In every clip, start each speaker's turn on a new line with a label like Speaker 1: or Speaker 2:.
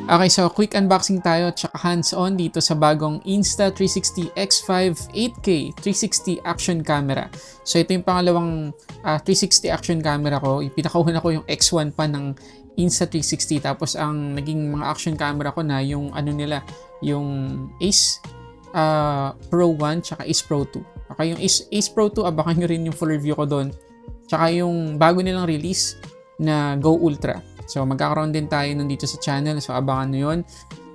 Speaker 1: Okay, so quick unboxing tayo tsaka hands-on dito sa bagong Insta360 X5 8K 360 action camera. So ito yung pangalawang 360 action camera ko. Pinakauna ko yung X1 pa ng Insta360, tapos ang naging mga action camera ko na yung ano nila, yung Ace Pro 1 tsaka Ace Pro 2. Okay, yung Ace Pro 2, abangan nyo rin yung full review ko doon. Tsaka yung bago nilang release na Go Ultra. So, magkakaroon din tayo nandito sa channel. So, abangan nyo yun.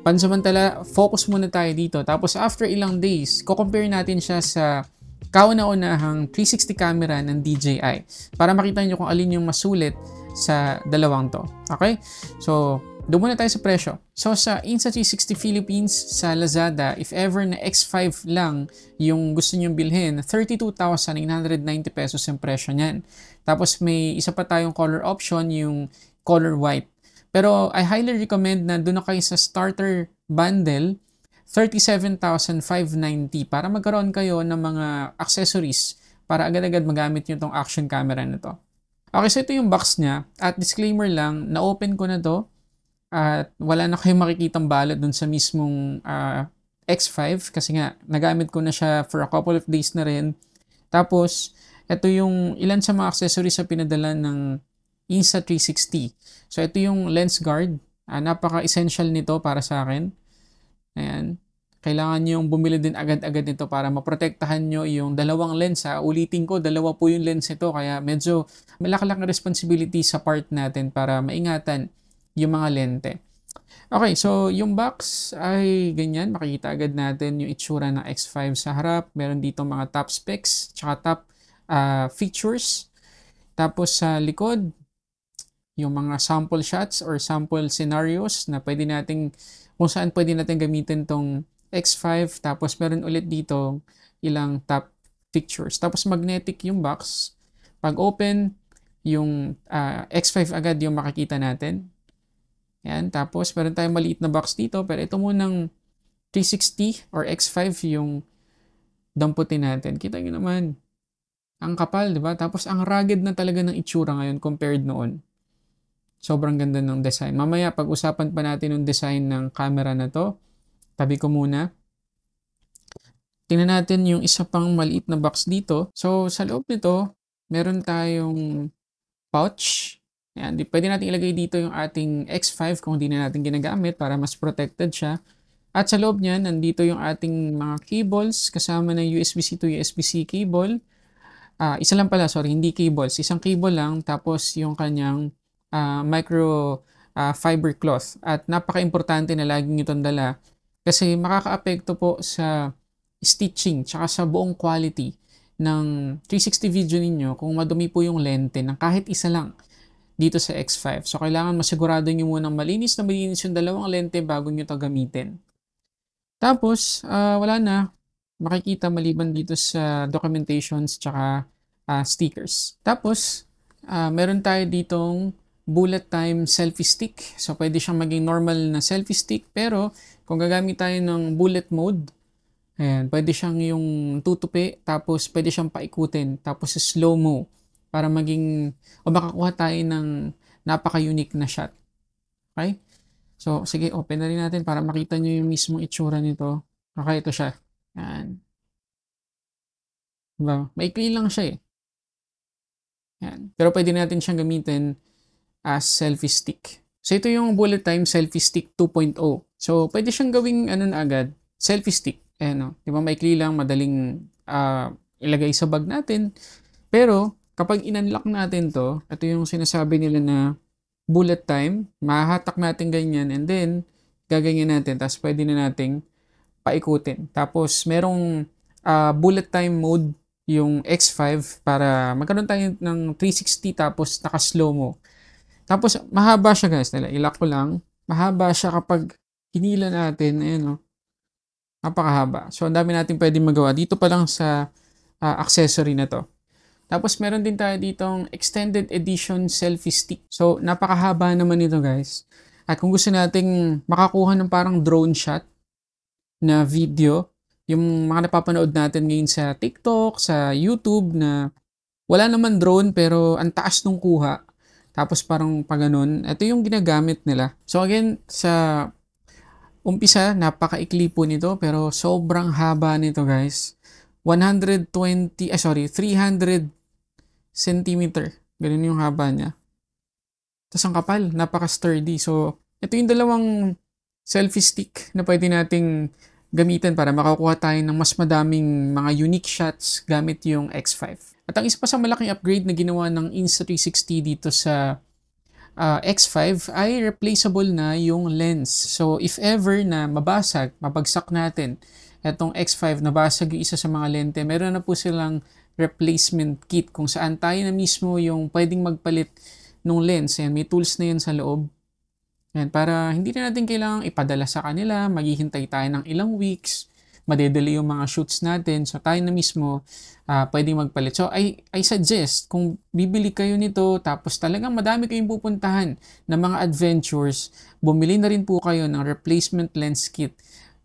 Speaker 1: Pansamantala, focus muna tayo dito. Tapos, after ilang days, kukompare natin siya sa kauna-unahang 360 camera ng DJI para makita nyo kung alin yung masulit sa dalawang to. Okay? So, doon muna tayo sa presyo. So, sa Insta360 Philippines, sa Lazada, if ever na X5 lang yung gusto nyo bilhin, 32,990 pesos yung presyo niyan. Tapos, may isa pa tayong color option, yung color white. Pero I highly recommend na doon na kayo sa starter bundle, 37,590 para magkaroon kayo ng mga accessories para agad-agad magamit nyo itong action camera na to. Okay, so ito yung box niya. At disclaimer lang, na-open ko na to at wala na kayong makikitang balot dun sa mismong X5 kasi nga nagamit ko na siya for a couple of days na rin. Tapos, ito yung ilan sa mga accessories sa pinadala ng Insta360. So, ito yung lens guard. Napaka-essential nito para sa akin. Ayan. Kailangan nyo yung bumili din agad-agad nito para maprotektahan nyo yung dalawang lens. Ulitin ko, dalawa po yung lens ito. Kaya medyo malaki-laki responsibility sa part natin para maingatan yung mga lente. Okay, so yung box ay ganyan. Makikita agad natin yung itsura ng X5 sa harap. Meron dito mga top specs, tsaka top features. Tapos sa likod, yung mga sample shots or sample scenarios na pwede nating, kung saan pwede natin gamitin tong X5. Tapos meron ulit dito ilang top pictures. Tapos magnetic yung box. Pag open, yung X5 agad yung makikita natin. Yan. Tapos meron tayong maliit na box dito. Pero ito munang 360 or X5 yung damputin natin. Kita nyo naman. Ang kapal, di ba? Tapos ang rugged na talaga ng itsura ngayon compared noon. Sobrang ganda ng design. Mamaya, pag-usapan pa natin yung design ng camera na to. Tabi ko muna. Tingnan natin yung isa pang maliit na box dito. So, sa loob nito, meron tayong pouch. Yan, pwede natin ilagay dito yung ating X5 kung hindi na natin ginagamit para mas protected siya. At sa loob niyan, nandito yung ating mga cables kasama ng USB-C to USB-C cable. Isa lang pala, sorry, hindi cables. Isang cable lang, tapos yung kanyang micro fiber cloth. At napaka-importante na laging itong dala kasi makaka-apekto po sa stitching tsaka sa buong quality ng 360 video ninyo kung madumi po yung lente ng kahit isa lang dito sa X5. So, kailangan masigurado nyo munang malinis na malinis yung dalawang lente bago nyo ito gamitin. Tapos, wala na. Makikita maliban dito sa documentations tsaka stickers. Tapos, meron tayo ditong bullet time selfie stick. So, pwede siyang maging normal na selfie stick. Pero, kung gagamit tayo ng bullet mode, ayan, pwede siyang yung tutupi. Tapos, pwede siyang paikutin. Tapos, slow-mo. Para maging, o makakuha tayo ng napaka-unique na shot. Okay? So, sige, open na rin natin para makita nyo yung mismong itsura nito. Okay, ito siya. Ayan. Diba? Maikli lang siya eh. Ayan. Pero pwede natin siyang gamitin as selfie stick. So, ito yung bullet time selfie stick 2.0. So, pwede siyang gawing ano na agad, selfie stick. Ayan, no? Diba, maikli lang, madaling ilagay sa bag natin. Pero, kapag in-unlock natin to, ito yung sinasabi nila na bullet time, mahahatak natin ganyan, and then, gaganyan natin, tapos pwede na nating paikutin. Tapos, merong bullet time mode yung X5 para magkaroon tayo ng 360 tapos naka-slow mo. Tapos, mahaba siya guys. Ilak ko lang. Mahaba siya kapag hinila natin. Ayan, no? Napakahaba. So, ang dami natin pwedeng magawa. Dito pa lang sa accessory na to. Tapos, meron din tayo ditong extended edition selfie stick. So, napakahaba naman ito guys. At kung gusto nating makakuha ng parang drone shot na video, yung mga napapanood natin ngayon sa TikTok, sa YouTube na wala naman drone pero ang taas nung kuha. Tapos parang pag ganun, ito yung ginagamit nila. So again, sa Umpisa, napakaikli po nito pero sobrang haba nito guys. 300 centimeter. Ganun yung haba niya. Tapos ang kapal, napaka-sturdy. So, ito yung dalawang selfie stick na pwede nating gamitin para makakuha tayo ng mas madaming mga unique shots gamit yung X5. At ang isa pa sa malaking upgrade na ginawa ng Insta360 dito sa X5 ay replaceable na yung lens. So, if ever na mabagsak natin itong X5, nabasag yung isa sa mga lente, meron na po silang replacement kit kung saan tayo na mismo yung pwedeng magpalit ng lens. Ayan, may tools na yan sa loob. Ayan, para hindi na natin kailangang ipadala sa kanila, maghihintay tayo ng ilang weeks, madedelay yung mga shoots natin. So, tayo na mismo pwedeng magpalit. So, I suggest, kung bibili kayo nito, tapos talagang madami kayong pupuntahan ng mga adventures, bumili na rin po kayo ng replacement lens kit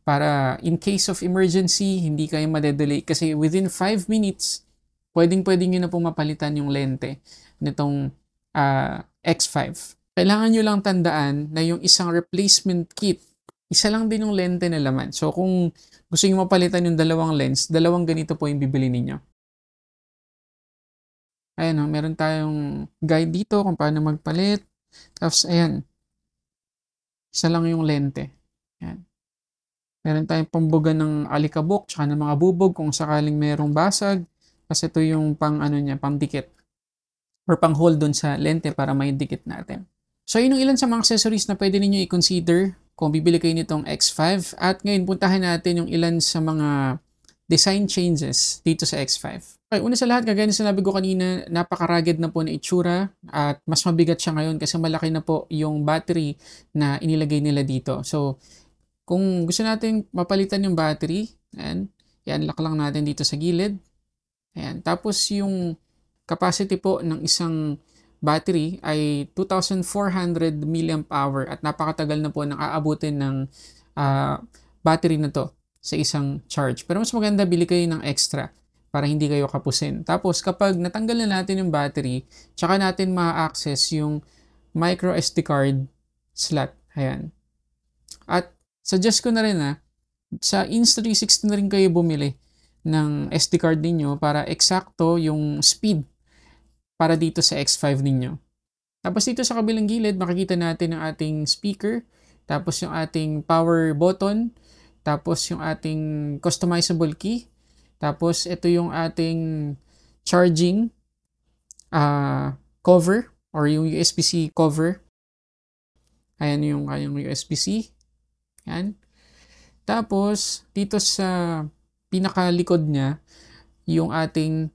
Speaker 1: para in case of emergency, hindi kayo madedelay. Kasi within 5 minutes, pwedeng nyo na pong mapalitan yung lente nitong X5. Kailangan nyo lang tandaan na yung isang replacement kit, isa lang din yung lente na laman. So, kung gusto nyo mapalitan yung dalawang lens, dalawang ganito po yung bibili ninyo. Ayan o, meron tayong guide dito kung paano magpalit. Tapos, ayan, isa lang yung lente. Ayan. Meron tayong pambuga ng alikabok, tsaka ng mga bubog kung sakaling merong basag. Kasi ito yung pang ano niya, pang dikit. Or pang hold dun sa lente para may dikit natin. So, yun yung ilan sa mga accessories na pwede ninyo i-consider kung bibili kayo nitong X5. At ngayon, puntahan natin yung ilan sa mga design changes dito sa X5. Okay, una sa lahat, kagaya na sinabi ko kanina, napaka-rugged na po na itsura at mas mabigat siya ngayon kasi malaki na po yung battery na inilagay nila dito. So, kung gusto natin mapalitan yung battery, ayan, i-unlock lang natin dito sa gilid. Ayan, tapos yung capacity po ng isang battery ay 2,400 mAh at napakatagal na po nang aabutin ng battery na to sa isang charge. Pero mas maganda bili kayo ng extra para hindi kayo kapusin. Tapos kapag natanggal na natin yung battery, tsaka natin ma-access yung micro SD card slot. Ayan. At suggest ko na rin sa Insta360 na rin kayo bumili ng SD card ninyo para eksakto yung speed para dito sa X5 ninyo. Tapos dito sa kabilang gilid, makikita natin ang ating speaker, tapos yung ating power button, tapos yung ating customizable key, tapos ito yung ating charging cover or yung USB-C cover. Ayan yung USB-C. Ayan. Tapos dito sa pinakalikod niya, yung ating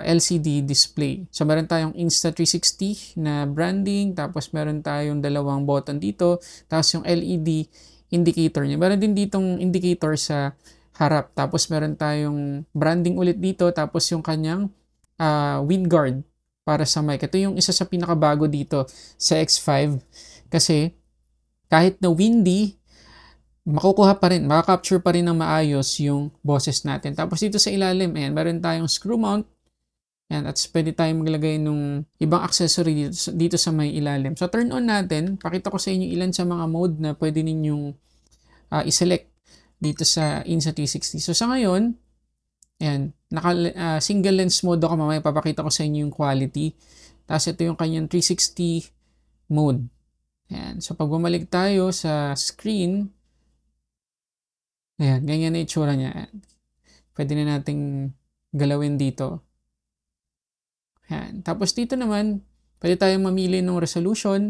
Speaker 1: LCD display. So, meron tayong Insta360 na branding, tapos meron tayong dalawang button dito, tapos yung LED indicator niya. Meron din ditong indicator sa harap, tapos meron tayong branding ulit dito, tapos yung kanyang wind guard para sa mic. Ito yung isa sa pinakabago dito sa X5 kasi kahit na windy, makukuha pa rin, makakapture pa rin ng maayos yung boses natin. Tapos dito sa ilalim, ayan, meron tayong screw mount. Ayan, at pwede tayong maglagay ng ibang accessory dito sa may ilalim. So, turn on natin. Pakita ko sa inyo ilan sa mga mode na pwede ninyong i-select dito sa Insta360. So, sa ngayon, ayan, single lens mode ako. Mamaya papakita ko sa inyo yung quality. Tapos, ito yung kanyang 360 mode. Ayan. So, pag bumalik tayo sa screen, ayan, ganyan na itsura niya. Ayan. Pwede na nating galawin dito. Ayan. Tapos dito naman, pwede tayong mamili ng resolution.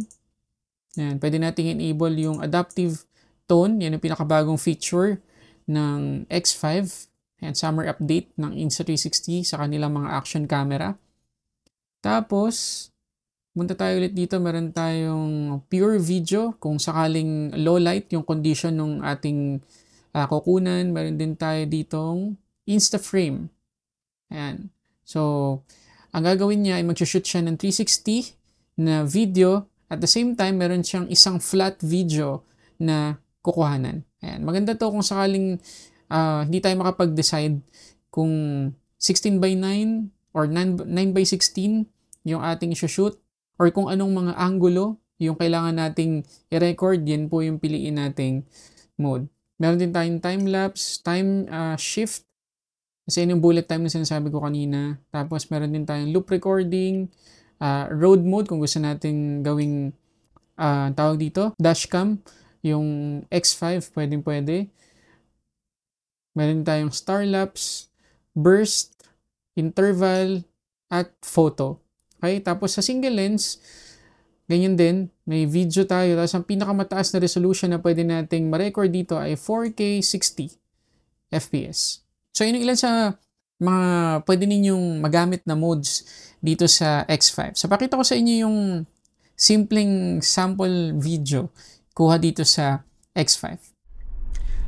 Speaker 1: Ayan. Pwede nating enable yung adaptive tone. Yan yung pinakabagong feature ng X5. Ayan, summer update ng Insta360 sa kanilang mga action camera. Tapos, punta tayo ulit dito. Meron tayong pure video kung sakaling low light yung condition ng ating kukunan. Meron din tayo ditong Insta frame. Ayan. So, ang gagawin niya ay mag-shoot siya ng 360 na video. At the same time, meron siyang isang flat video na kukuhanan. Ayan. Maganda to kung sakaling hindi tayo makapag-decide kung 16:9 or 9:16 yung ating shoot or kung anong mga angulo yung kailangan nating i-record. Yan po yung piliin nating mode. Meron din tayong time-lapse, time shift. Kasi yun yung bullet time na sinasabi ko kanina. Tapos meron din tayong loop recording, road mode kung gusto natin gawing tawag dito, dashcam, yung X5, pwede. Meron tayong star-lapse, burst, interval, at photo. Okay? Tapos sa single lens, ganyan din, may video tayo. Tapos ang pinakamataas na resolution na pwede nating ma-record dito ay 4K 60 FPS. So yun yung ilan sa mga pwede ninyong magamit na modes dito sa X5. So pakita ko sa inyo yung simpleng sample video kuha dito sa X5.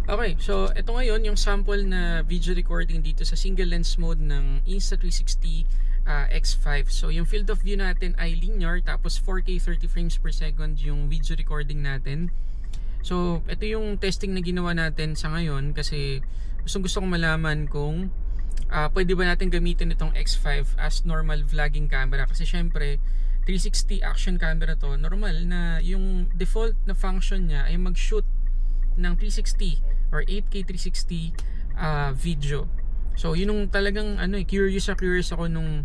Speaker 1: Okay, so ito ngayon yung sample na video recording dito sa single lens mode ng Insta360 X5. So yung field of view natin ay linear, tapos 4K 30 frames per second yung video recording natin. So ito yung testing na ginawa natin sa ngayon kasi gusto kong malaman kung pwede ba natin gamitin itong X5 as normal vlogging camera. Kasi syempre 360 action camera to, normal na yung default na function niya ay mag-shoot ng 360 or 8K 360 video. So yun yung talagang curious ako nung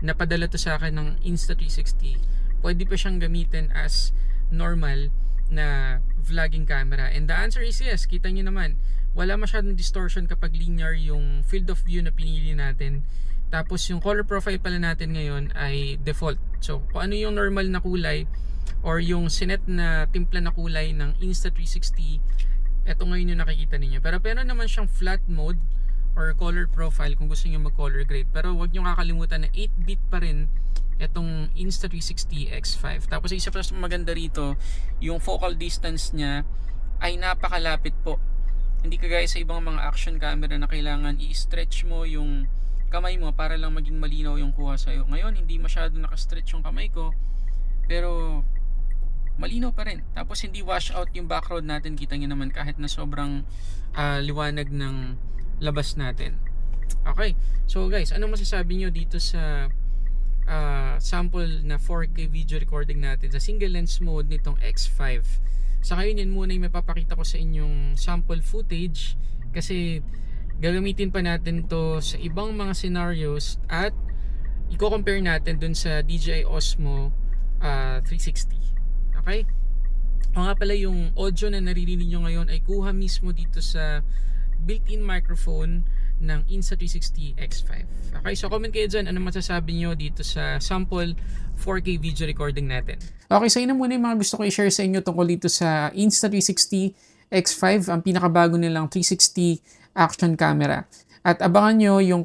Speaker 1: napadala to sa akin ng Insta360. Pwede pa siyang gamitin as normal na vlogging camera. And the answer is yes. Kita nyo naman, wala masyadong distortion kapag linear yung field of view na pinili natin. Tapos yung color profile pala natin ngayon ay default. So kung ano yung normal na kulay or yung sinet na timpla na kulay ng Insta360, ito ngayon yung nakikita ninyo. Pero naman siyang flat mode or color profile kung gusto niyo mag-color grade. Pero huwag niyo kakalimutan na 8-bit pa rin itong Insta360 X5. Tapos isa pa maganda rito, yung focal distance niya ay napakalapit po. Hindi kagaya sa ibang mga action camera na kailangan i-stretch mo yung kamay mo para lang maging malinaw yung kuha sa'yo. Ngayon, hindi masyado nakastretch yung kamay ko, pero malinaw pa rin. Tapos hindi wash out yung background natin. Kita nyo naman kahit na sobrang liwanag ng labas natin. Okay. So guys, ano masasabi nyo dito sa sample na 4K video recording natin sa single lens mode nitong X5? Sa ngayon yan muna yung mapapakita ko sa inyong sample footage kasi gagamitin pa natin to sa ibang mga scenarios at i-compare natin dun sa DJI Osmo 360. Okay? O nga pala, yung audio na naririnig nyo ngayon ay kuha mismo dito sa built-in microphone ng Insta360 X5. Okay, so comment kayo dyan, ano masasabi nyo dito sa sample 4K video recording natin. Okay, so yun na muna yung mga gusto ko i-share sa inyo tungkol dito sa Insta360 X5, ang pinakabago nilang 360 action camera. At abangan nyo yung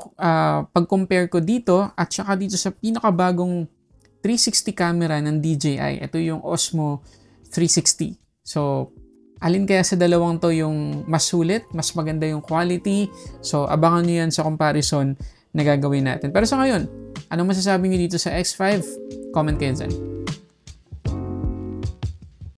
Speaker 1: pag-compare ko dito at saka dito sa pinakabagong 360 camera ng DJI. Ito yung Osmo 360. So, alin kaya sa dalawang to yung mas sulit, mas maganda yung quality? So, abangan nyo yan sa comparison na gagawin natin. Pero sa ngayon, anong masasabi nyo dito sa X5? Comment kayo dyan.